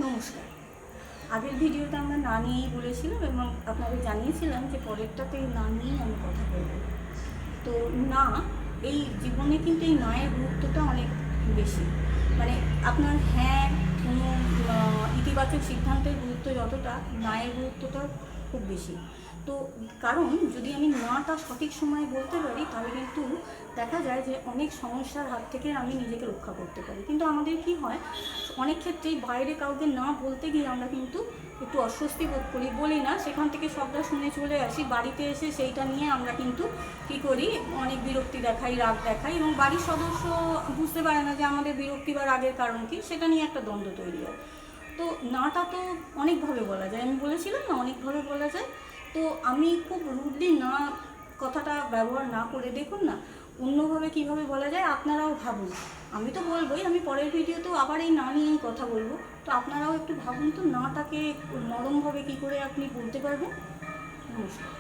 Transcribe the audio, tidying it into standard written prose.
নমস্কার। আগের ভিডিওতে আমরা না নিয়েই বলেছিলাম এবং আপনাদের জানিয়েছিলাম যে পরেরটাতে না নিয়েই আমি কথা বলব। তো না, এই জীবনে কিন্তু এই নায়ের গুরুত্বটা অনেক বেশি। মানে আপনার হ্যাঁ কোনো ইতিবাচক সিদ্ধান্তের গুরুত্ব যতটা, নায়ের গুরুত্বটা খুব বেশি। তো কারণ যদি আমি নাটা সঠিক সময়ে বলতে পারি তাহলে কিন্তু দেখা যায় যে অনেক সমস্যার হাত থেকে আমি নিজেকে রক্ষা করতে পারি। কিন্তু আমাদের কি হয়, অনেক ক্ষেত্রেই বাইরে কাউকে না বলতে গিয়ে আমরা কিন্তু একটু অস্বস্তি বোধ করি, বলি না, সেখান থেকে সবটা শুনে চলে আসি। বাড়িতে এসে সেইটা নিয়ে আমরা কিন্তু কী করি, অনেক বিরক্তি দেখাই, রাগ দেখাই, এবং বাড়ির সদস্য বুঝতে পারে না যে আমাদের বিরক্তি বা রাগের কারণ কী, সেটা নিয়ে একটা দ্বন্দ্ব তৈরি হয়। তো নাটা তো অনেকভাবে বলা যায়, আমি বলেছিলাম না অনেকভাবে বলা যায়। তো আমি খুব রুডলি না কথাটা ব্যবহার না করে দেখুন না অন্যভাবে কীভাবে বলা যায়, আপনারাও ভাবুন। আমি তো বলবোই, আমি পরের ভিডিওতেও আবার এই না নিয়েই কথা বলবো। তো আপনারাও একটু ভাবুন তো নাটাকে নরমভাবে কী করে আপনি বলতে পারবেন। নমস্কার।